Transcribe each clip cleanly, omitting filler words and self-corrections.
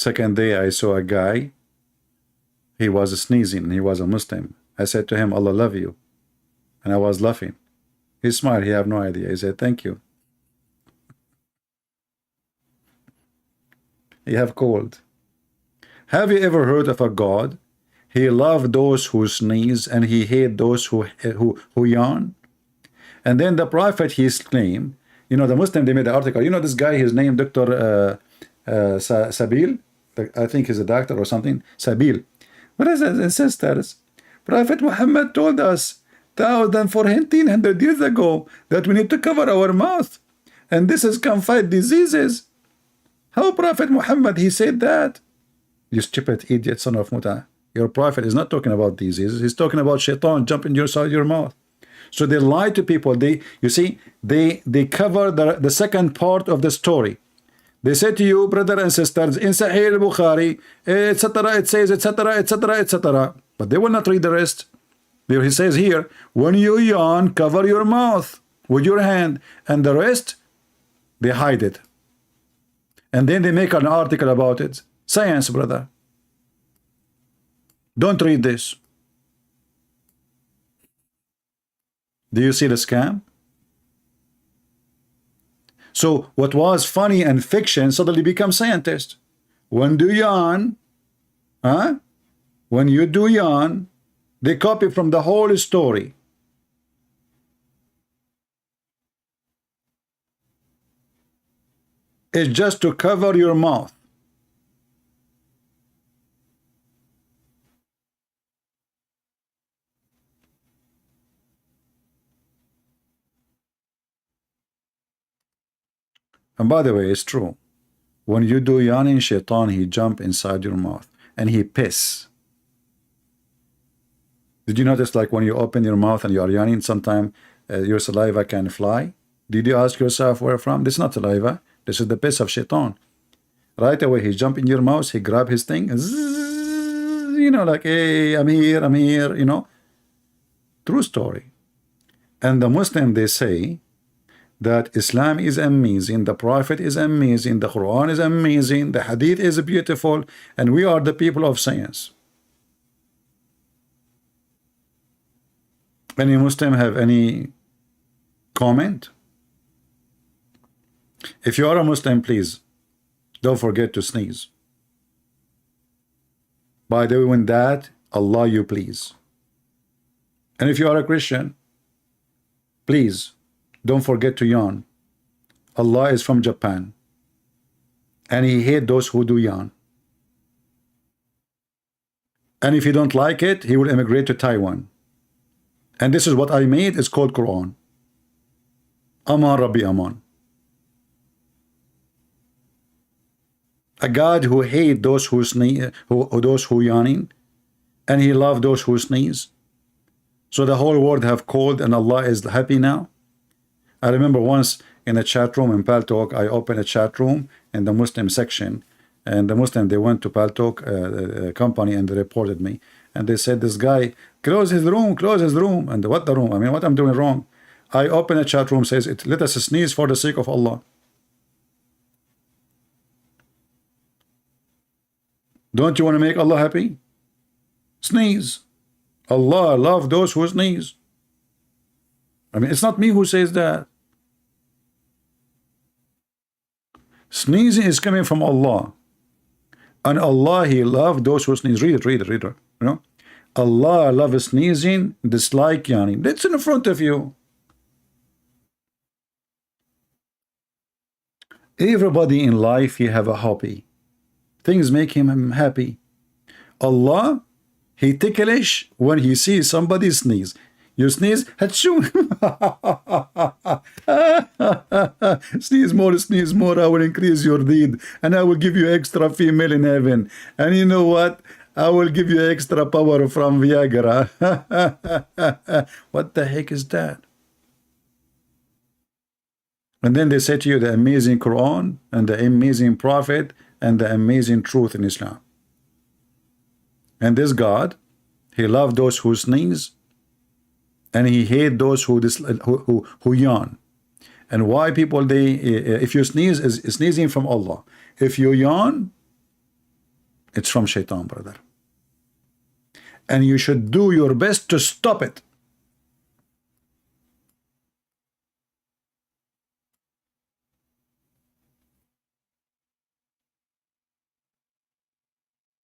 Second day, I saw a guy. He was sneezing. He was a Muslim. I said to him, Allah love you. And I was laughing. He smiled. He had no idea. He said, thank you. You have cold. Have you ever heard of a God? He loved those who sneeze and he hate those who yawn. And then the prophet, he claimed, you know, the Muslim, they made the article. You know this guy, his name, Dr. Sabil. I think he's a doctor or something. Sabil. What is it? Sisters, Prophet Muhammad told us 1,400 years ago that we need to cover our mouth. And this is can fight diseases. How Prophet Muhammad, he said that? You stupid idiot, son of Muta. Your prophet is not talking about diseases. He's talking about shaitan jumping inside your mouth. So they lie to people. You see, they cover the second part of the story. They say to you, brother and sisters, in Sahih al-Bukhari, etc., it says, etc., etc., etc. But they will not read the rest. He says here, when you yawn, cover your mouth with your hand, and the rest, they hide it. And then they make an article about it. Science, brother. Don't read this. Do you see the scam? So what was funny and fiction suddenly becomes scientist. When do yawn, when you do yawn, they copy from the whole story. It's just to cover your mouth. And by the way, it's true. When you do yawning, shaitan, he jump inside your mouth and he piss. Did you notice, like when you open your mouth and you are yawning, sometimes your saliva can fly? Did you ask yourself where from? This is not saliva. This is the piss of shaitan. Right away, he jump in your mouth, he grab his thing, zzz, you know, like, hey, I'm here, you know. True story. And the Muslim, they say that Islam is amazing, the Prophet is amazing, the Quran is amazing, the Hadith is beautiful, and we are the people of science. Any Muslim have any comment? If you are a Muslim, please don't forget to sneeze. By doing that, Allah you please. And if you are a Christian, please don't forget to yawn. Allah is from Japan and he hates those who do yawn. And if you don't like it, he will immigrate to Taiwan. And this is what I made. It's called Quran. Aman Rabbi Aman. A God who hates those who sneeze, those who yawning, and he loves those who sneeze. So the whole world have cold and Allah is happy now. I remember once in a chat room in Paltalk, I opened a chat room in the Muslim section, and the Muslim, they went to Paltalk company and they reported me, and they said, this guy close his room. And what the room? I mean, what I'm doing wrong? I open a chat room, says it, let us sneeze for the sake of Allah. Don't you want to make Allah happy? Sneeze. Allah loves those who sneeze. I mean, it's not me who says that. Sneezing is coming from Allah. And Allah, he loves those who sneeze. Read it. You know? Allah loves sneezing, dislike yawning. That's in front of you. Everybody in life, he have a hobby. Things make him happy. Allah, he ticklish when he sees somebody sneeze. You sneeze, achoo. Sneeze more, I will increase your deed, and I will give you extra female in heaven. And you know what? I will give you extra power from Viagra. What the heck is that? And then they say to you the amazing Quran and the amazing Prophet and the amazing truth in Islam. And this God, he loves those who sneeze, and he hates those who yawn. And why people, if you sneeze, is sneezing from Allah. If you yawn, It's from shaitan, brother. And you should do your best to stop it.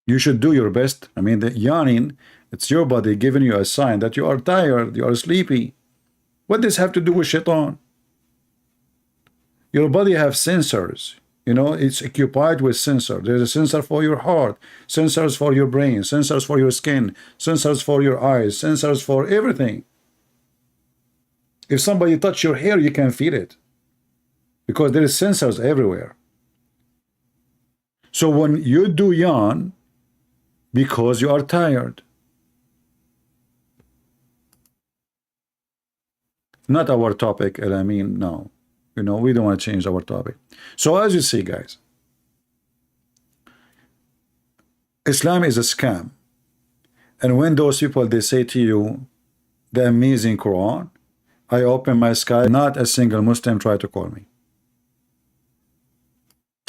You should do your best. I mean, the yawning, it's your body giving you a sign that you are tired, you are sleepy. What does this have to do with shaitan? Your body have sensors. You know, it's occupied with sensor. There's a sensor for your heart, sensors for your brain, sensors for your skin, sensors for your eyes, sensors for everything. If somebody touch your hair, you can feel it because there is sensors everywhere. So when you do yawn, because you are tired. Not our topic, and I mean, no. You know, we don't want to change our topic. So as you see, guys, Islam is a scam. And when those people, they say to you, the amazing Quran, I open my sky, not a single Muslim try to call me.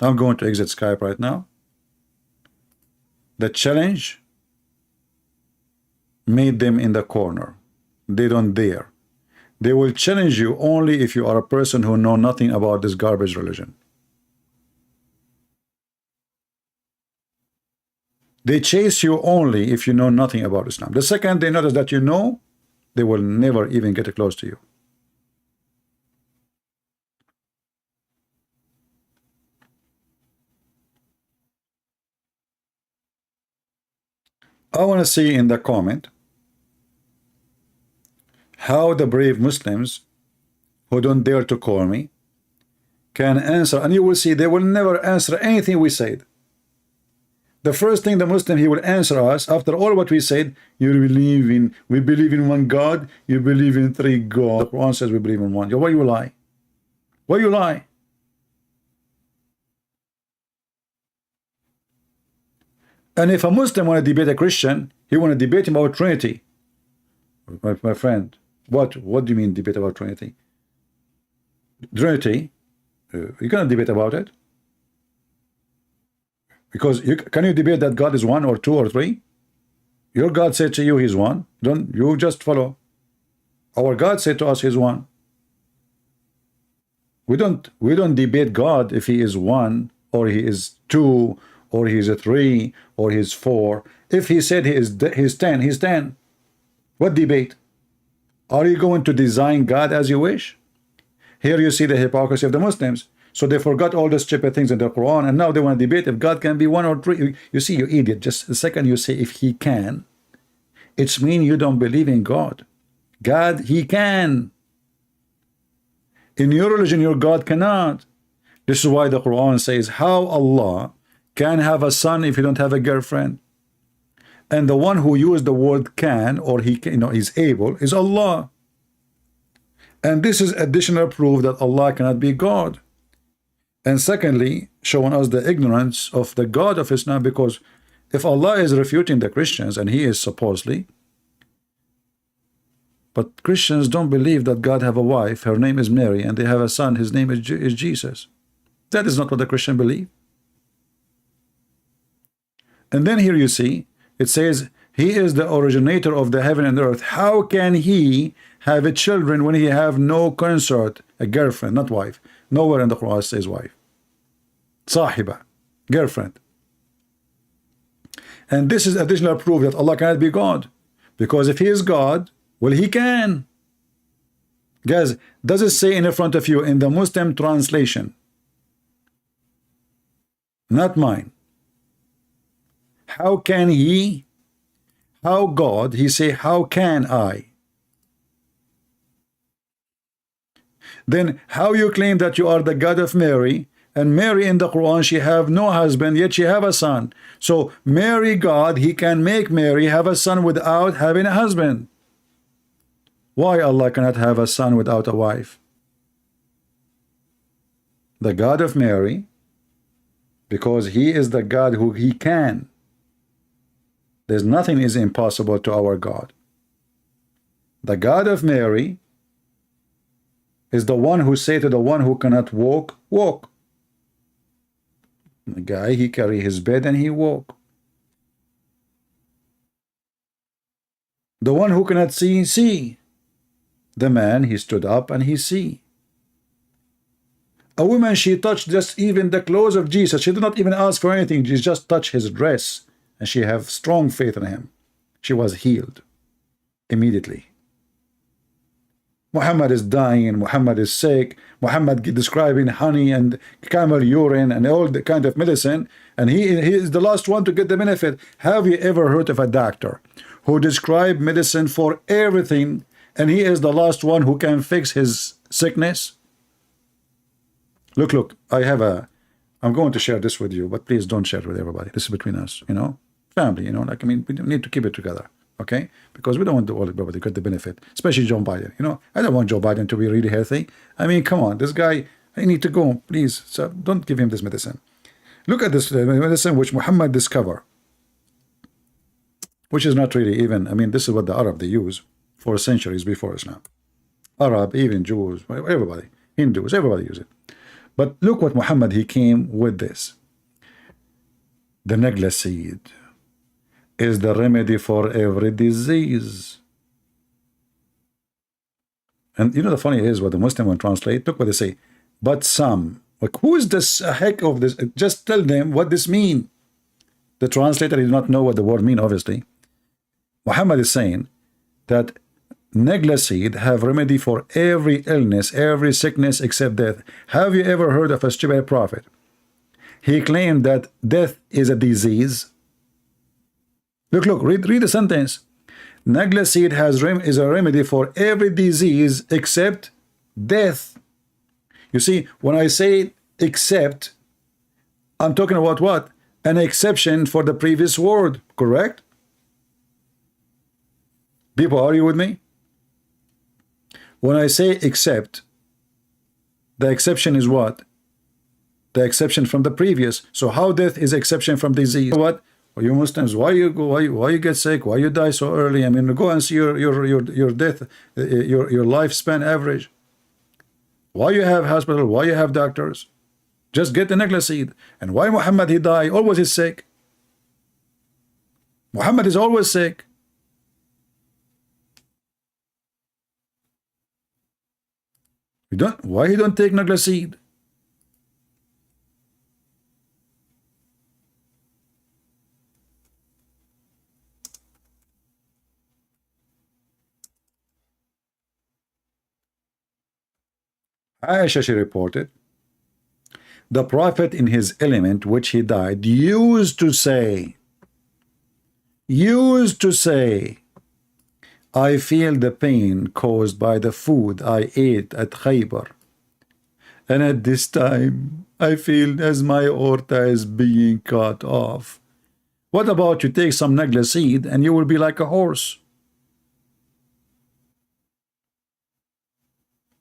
I'm going to exit Skype right now. The challenge made them in the corner. They don't dare. They will challenge you only if you are a person who know nothing about this garbage religion. They chase you only if you know nothing about Islam. The second they notice that you know, they will never even get close to you. I want to see in the comment how the brave Muslims who don't dare to call me can answer, and you will see they will never answer anything we said. The first thing the Muslim, he will answer us after all what we said, we believe in one God, you believe in three gods. The Quran says we believe in one. Why you lie? Why you lie? And if a Muslim want to debate a Christian, he want to debate him about Trinity. My friend, what do you mean debate about Trinity? Trinity, you cannot debate about it. Because can you debate that God is one or two or three? Your God said to you he's one. Don't you just follow? Our God said to us he's one. We don't debate God if he is one or he is two or he's a three or he's four. If he said he's 10, he's 10. What debate? Are you going to design God as you wish? Here you see the hypocrisy of the Muslims. So they forgot all the stupid things in the Quran, and now they want to debate if God can be one or three. You see, you idiot. Just a second you say if he can, it's mean you don't believe in God. God, he can. In your religion, your God cannot. This is why the Quran says how Allah can have a son if you don't have a girlfriend. And the one who used the word can, or he can, is able, is Allah. And this is additional proof that Allah cannot be God. And secondly, showing us the ignorance of the God of Islam, because if Allah is refuting the Christians, and he is supposedly, but Christians don't believe that God have a wife, her name is Mary, and they have a son, his name is Jesus. That is not what the Christian believe. And then here you see, it says, he is the originator of the heaven and earth. How can he have a children when he have no consort, a girlfriend, not wife? Nowhere in the Quran says wife. Sahiba, girlfriend. And this is additional proof that Allah cannot be God. Because if he is God, well, he can. Guys, does it say in front of you in the Muslim translation? Not mine. How can he? How God? He say, how can I? Then how you claim that you are the God of Mary, and Mary in the Quran, she have no husband, yet she have a son. So Mary God, he can make Mary have a son without having a husband. Why Allah cannot have a son without a wife? The God of Mary, because he is the God who he can. There's nothing is impossible to our God. The God of Mary is the one who say to the one who cannot walk, walk. The guy, he carry his bed and he walk. The one who cannot see, see. The man, he stood up and he see. A woman, she touched just even the clothes of Jesus. She did not even ask for anything. She just touched his dress, and she have strong faith in him. She was healed immediately. Muhammad is dying, Muhammad is sick, Muhammad describing honey and camel urine and all the kind of medicine, and he is the last one to get the benefit. Have you ever heard of a doctor who described medicine for everything, and he is the last one who can fix his sickness? Look, I'm going to share this with you, but please don't share it with everybody. This is between us, family, like, I mean, we need to keep it together. Okay, because we don't want all everybody to get the benefit, especially Joe Biden. I don't want Joe Biden to be really healthy. I mean, come on, this guy, I need to go, please. So don't give him this medicine. Look at this medicine which Muhammad discovered, which is not really even, I mean, this is what the Arab they use for centuries before Islam. Arab, even Jews, everybody, Hindus, everybody use it. But look what Muhammad, he came with this. The negla seed is the remedy for every disease. And the funny is what the Muslim will translate. Look what they say. But some, like, who is this heck of this? Just tell them what this mean. The translator did not know what the word mean, obviously. Muhammad is saying that negla seed have remedy for every illness, every sickness except death. Have you ever heard of a stupid prophet? He claimed that death is a disease. Look, read the sentence. Negla seed is a remedy for every disease except death. You see, when I say except, I'm talking about what? An exception for the previous word, correct? People, are you with me? When I say except, the exception is what? The exception from the previous. So how death is exception from disease? What? Well, you Muslims, why you get sick? Why you die so early? I mean, go and see your death, your lifespan average. Why you have hospital? Why you have doctors? Just get the negla seed. And why Muhammad, he died? Always is sick. Muhammad is always sick. Why he don't take negla seed? Aisha, she reported, the Prophet in his element which he died used to say, I feel the pain caused by the food I ate at Khaybar, and at this time I feel as my aorta is being cut off. What about you take some negla seed and you will be like a horse?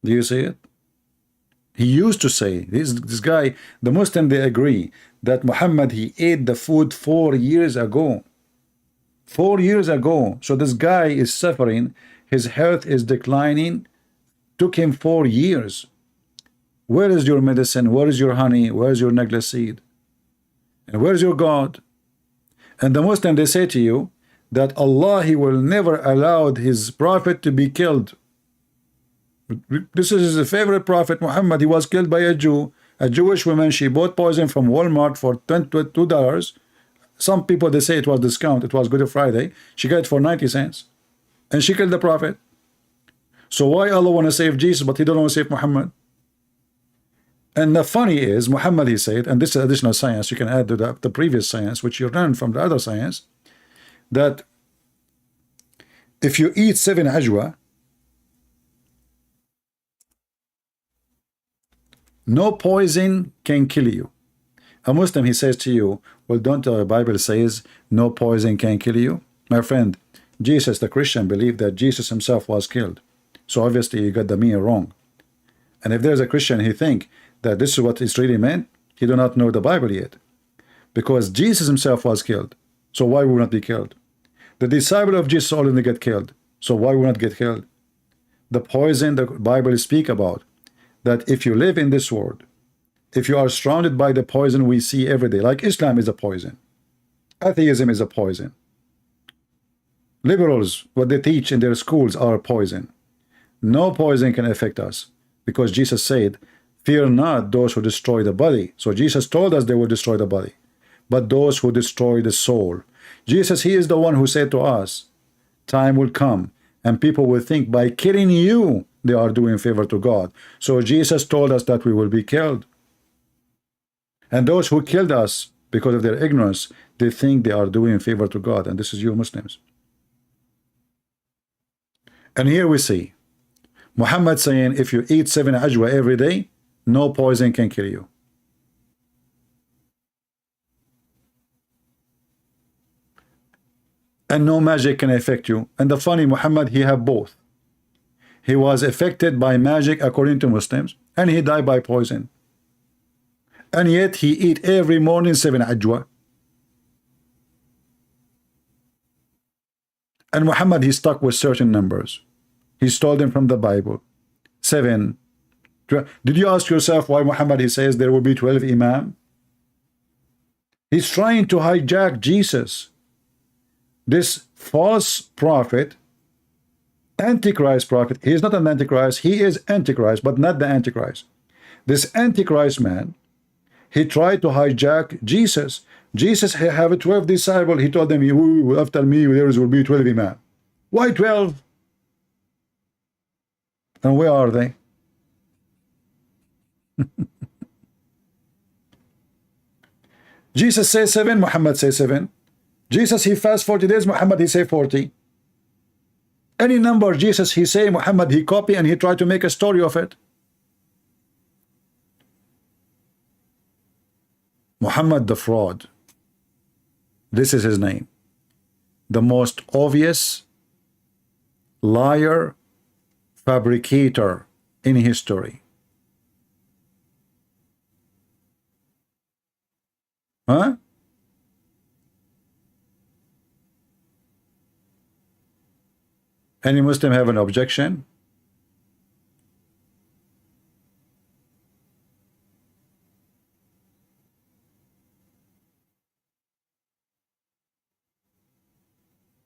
Do you see it? He used to say, this guy, the Muslim, they agree that Muhammad, he ate the food 4 years ago. 4 years ago. So this guy is suffering. His health is declining. Took him 4 years. Where is your medicine? Where is your honey? Where is your negla seed? And where is your God? And the Muslim, they say to you that Allah, he will never allow his prophet to be killed. This is his favorite prophet, Muhammad. He was killed by a Jew, a Jewish woman. She bought poison from Walmart for $22. Some people, they say it was discount. It was Good Friday. She got it for 90 cents. And she killed the prophet. So why Allah want to save Jesus, but he don't want to save Muhammad? And the funny is, Muhammad, he said, and this is additional science, you can add to the previous science, which you learned from the other science, that if you eat 7 ajwa, no poison can kill you. A Muslim, he says to you, well, don't the Bible says no poison can kill you? My friend, Jesus, the Christian, believed that Jesus himself was killed. So obviously you got the meaning wrong. And if there's a Christian, he think that this is what it really meant, he do not know the Bible yet. Because Jesus himself was killed. So why would not be killed? The disciple of Jesus already get killed. So why would not get killed? The poison the Bible speak about, that if you live in this world, if you are surrounded by the poison we see every day, like Islam is a poison, atheism is a poison, Liberals, what they teach in their schools are poison. No poison can affect us, because Jesus said, fear not those who destroy the body. So Jesus told us they will destroy the body, but those who destroy the soul. Jesus, he is the one who said to us, time will come and people will think by killing you they are doing favor to God. So Jesus told us that we will be killed. And those who killed us because of their ignorance, they think they are doing favor to God. And this is you Muslims. And here we see Muhammad saying, if you eat 7 ajwa every day, no poison can kill you. And no magic can affect you. And the funny, Muhammad, he had both. He was affected by magic according to Muslims, and he died by poison. And yet he eat every morning 7 ajwa. And Muhammad, he stuck with certain numbers. He stole them from the Bible. 7. Did you ask yourself why Muhammad, he says there will be 12 imam? He's trying to hijack Jesus. This false prophet, Antichrist prophet, he is not an Antichrist, he is Antichrist, but not the Antichrist. This Antichrist man, he tried to hijack Jesus. Jesus have 12 disciples. He told them, after me there will be 12 imam. Why 12? And where are they? Jesus says 7, Muhammad says 7. Jesus, he fast 40 days, Muhammad, he say 40. Any number Jesus, he say, Muhammad, he copy and he try to make a story of it. Muhammad the fraud. This is his name. The most obvious liar, fabricator in history. Huh? Any Muslim have an objection?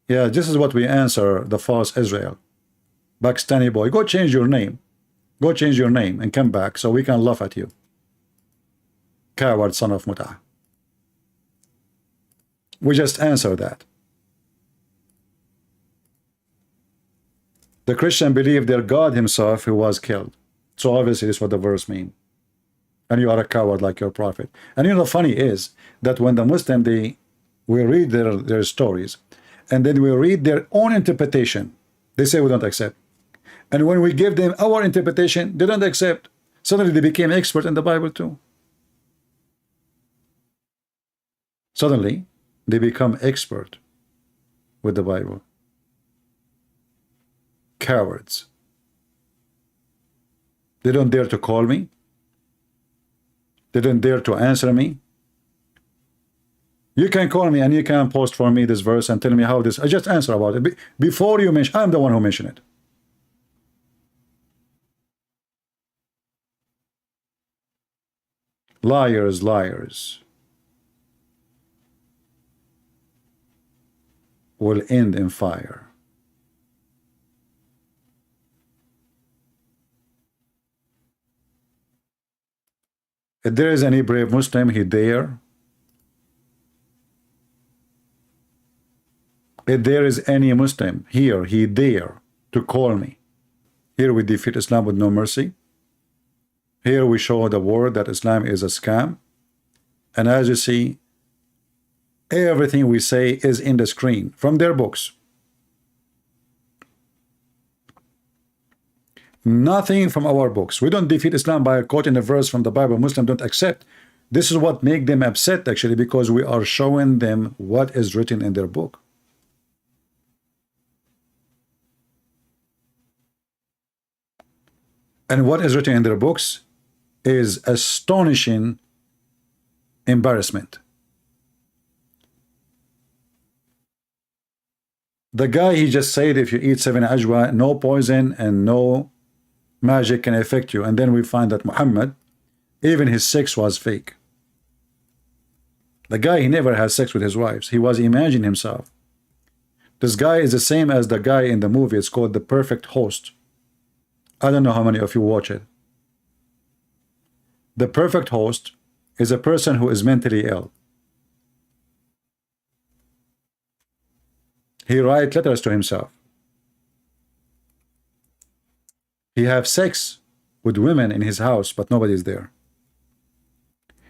Yeah, this is what we answer the false Israel. Pakistani boy, go change your name. Go change your name and come back so we can laugh at you. Coward son of Mut'ah. We just answer that. The Christian believe their God himself who was killed. So obviously this is what the verse means. And you are a coward like your prophet. And you know the funny is that when the Muslim, we read their stories and then we read their own interpretation, they say we don't accept. And when we give them our interpretation, they don't accept. Suddenly they became expert in the Bible too. Suddenly they become expert with the Bible. Cowards. They don't dare to call me. They don't dare to answer me. You can call me and you can post for me this verse and tell me how this. I just answer about it. Before you mention, I'm the one who mentioned it. Liars, liars will end in fire. If there is any brave Muslim, he dare. If there is any Muslim here, he dare to call me. Here we defeat Islam with no mercy. Here we show the world that Islam is a scam. And as you see, everything we say is in the screen from their books. Nothing from our books. We don't defeat Islam by quoting a verse from the Bible. Muslims don't accept. This is what makes them upset actually, because we are showing them what is written in their book. And what is written in their books is astonishing embarrassment. The guy, he just said if you eat 7 ajwa, no poison and no magic can affect you. And then we find that Muhammad, even his sex was fake. The guy, he never had sex with his wives. He was imagining himself. This guy is the same as the guy in the movie. It's called The Perfect Host. I don't know how many of you watch it. The perfect host is a person who is mentally ill. He writes letters to himself. He have sex with women in his house, but nobody is there.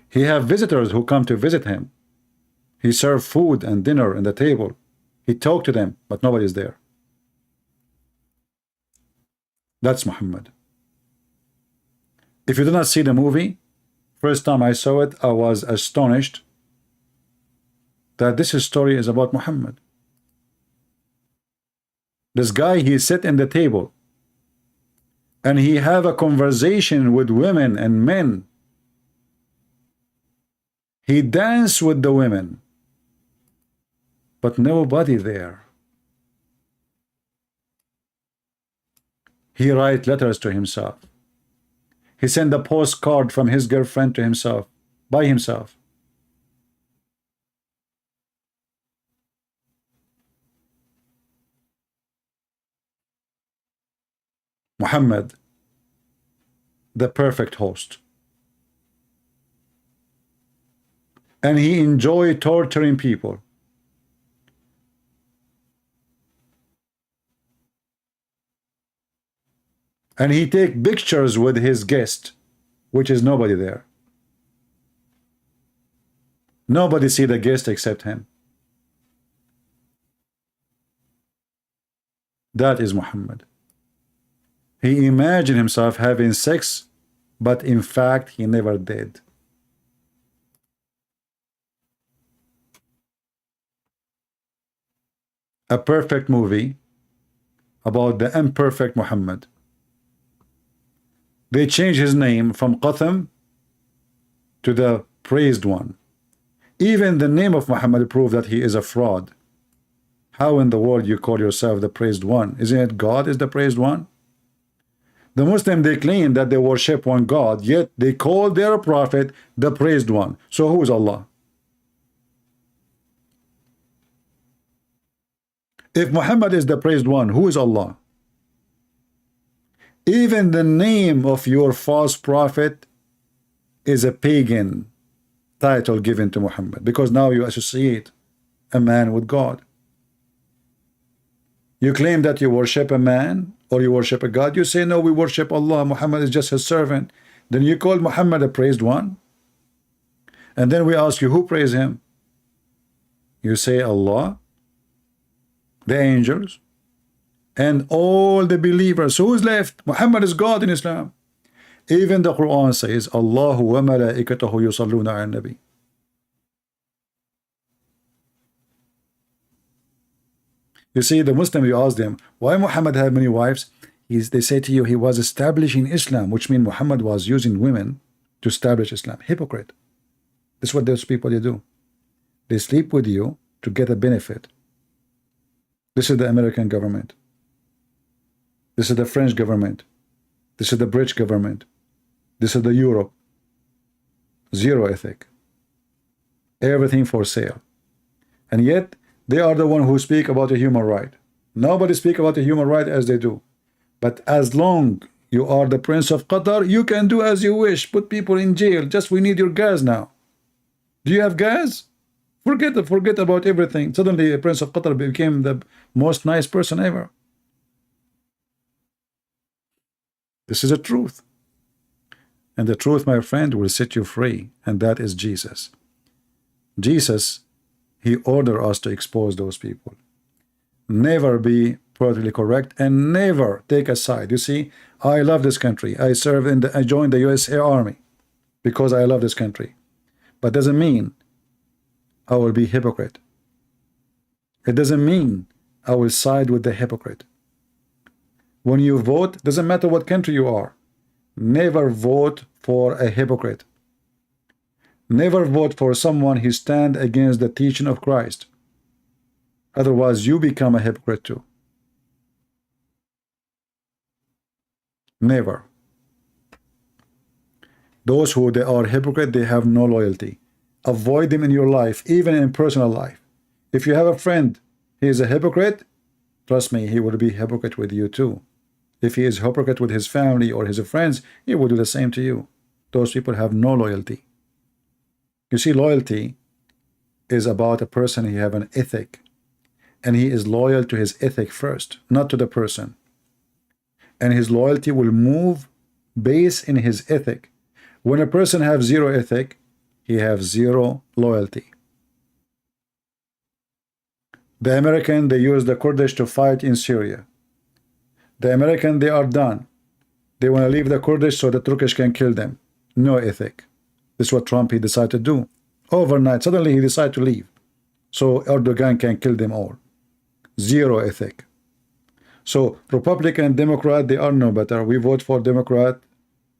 He have visitors who come to visit him. He serve food and dinner on the table. He talk to them, but nobody is there. That's Muhammad. If you do not see the movie, first time I saw it, I was astonished that this story is about Muhammad. This guy, he sit in the table and he have a conversation with women and men. He dance with the women, but nobody there. He write letters to himself. He sent a postcard from his girlfriend to himself, by himself. Muhammad, the perfect host. And he enjoyed torturing people. And he take pictures with his guest, which is nobody there. Nobody see the guest except him. That is Muhammad. He imagined himself having sex, but in fact he never did. A perfect movie about the imperfect Muhammad. They changed his name from Qatham to the praised one. Even the name of Muhammad proved that he is a fraud. How in the world you call yourself the praised one? Isn't it God is the praised one? The Muslim, they claim that they worship one God, yet they call their prophet the praised one. So who is Allah? If Muhammad is the praised one, who is Allah? Even the name of your false prophet is a pagan title given to Muhammad, because now you associate a man with God. You claim that you worship a man or you worship a God. You say, no, we worship Allah. Muhammad is just his servant. Then you call Muhammad a praised one. And then we ask you, who praise him? You say Allah, the angels, and all the believers. Who is left? Muhammad is God in Islam. Even the Quran says, Allahu wa malaikatahu yusalluna ala nabi. You see, the Muslim, you ask them, why Muhammad had many wives? They say to you, he was establishing Islam, which means Muhammad was using women to establish Islam. Hypocrite. This is what those people they do. They sleep with you to get a benefit. This is the American government. This is the French government. This is the British government. This is the Europe. Zero ethic. Everything for sale. And yet, they are the one who speak about a human right. Nobody speak about a human right as they do. But as long you are the Prince of Qatar, you can do as you wish. Put people in jail. Just we need your gas now. Do you have gas? Forget about everything. Suddenly, the Prince of Qatar became the most nice person ever. This is the truth. And the truth, my friend, will set you free. And that is Jesus. Jesus, he ordered us to expose those people. Never be politically correct and never take a side. You see, I love this country. I joined the USA Army because I love this country. But doesn't mean I will be hypocrite. It doesn't mean I will side with the hypocrite. When you vote, doesn't matter what country you are, never vote for a hypocrite. Never vote for someone who stands against the teaching of Christ. Otherwise, you become a hypocrite too. Never. Those who they are hypocrite, they have no loyalty. Avoid them in your life, even in personal life. If you have a friend, he is a hypocrite, trust me, he will be a hypocrite with you too. If he is a hypocrite with his family or his friends, he will do the same to you. Those people have no loyalty. You see, loyalty is about a person. He have an ethic, and he is loyal to his ethic first, not to the person. And his loyalty will move based in his ethic. When a person has zero ethic, he has zero loyalty. The American, they use the Kurdish to fight in Syria. The American, they are done. They want to leave the Kurdish so the Turkish can kill them. No ethic. This is what Trump, he decided to do. Overnight, suddenly he decided to leave. So Erdogan can kill them all. Zero ethic. So Republican and Democrat, they are no better. We vote for Democrat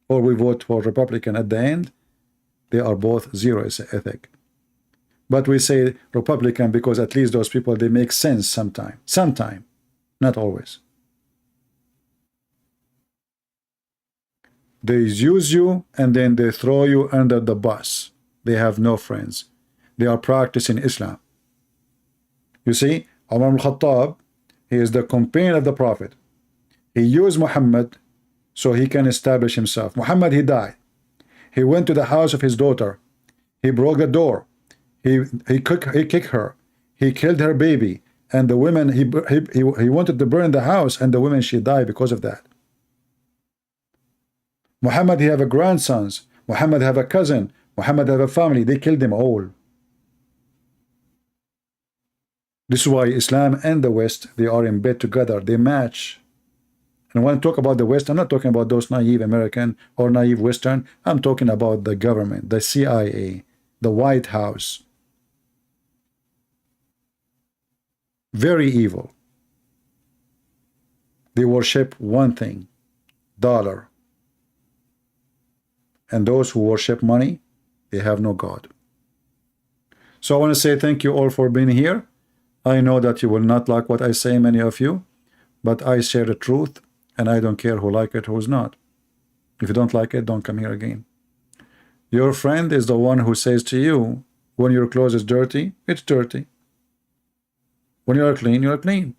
or we vote for Republican. At the end, they are both zero ethic. But we say Republican because at least those people, they make sense sometime. Sometime, not always. They use you and then they throw you under the bus. They have no friends. They are practicing Islam. You see, Umar al-Khattab, he is the companion of the Prophet. He used Muhammad so he can establish himself. Muhammad, he died. He went to the house of his daughter. He broke the door. He kicked her. He killed her baby. And the women, he wanted to burn the house, and the women, she died because of that. Muhammad, he have a grandsons. Muhammad have a cousin. Muhammad have a family. They killed them all. This is why Islam and the West, they are in bed together. They match. And when I talk about the West, I'm not talking about those naive American or naive Western. I'm talking about the government, the CIA, the White House. Very evil. They worship one thing, dollar. And those who worship money, they have no God. So I want to say thank you all for being here. I know that you will not like what I say, many of you, but I share the truth, and I don't care who like it, who's not. If you don't like it, don't come here again. Your friend is the one who says to you, when your clothes is dirty, it's dirty. When you are clean, you are clean.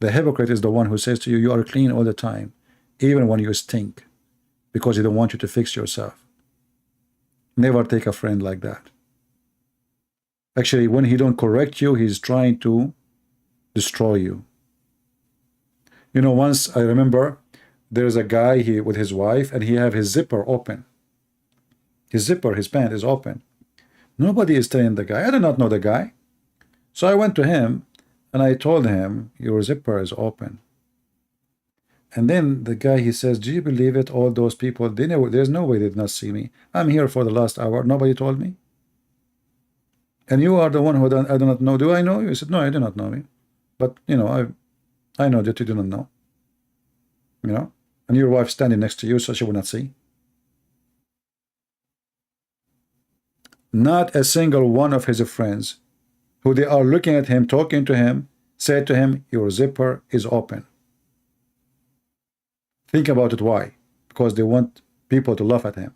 The hypocrite is the one who says to you, you are clean all the time, even when you stink, because he don't want you to fix yourself. Never take a friend like that. Actually, when he don't correct you, he's trying to destroy you. You know, once I remember there's a guy here with his wife, and he have his zipper open. His zipper, his pant is open. Nobody is telling the guy. I do not know the guy. So I went to him and I told him, your zipper is open. And then the guy, he says, do you believe it? All those people, they know, there's no way they did not see me. I'm here for the last hour. Nobody told me. And you are the one who I do not know. Do I know you? He said, no, I do not know you. But, you know, I know that you do not know. You know, and your wife standing next to you, so she will not see. Not a single one of his friends who they are looking at him, talking to him, said to him, your zipper is open. Think about it. Why? Because they want people to laugh at him.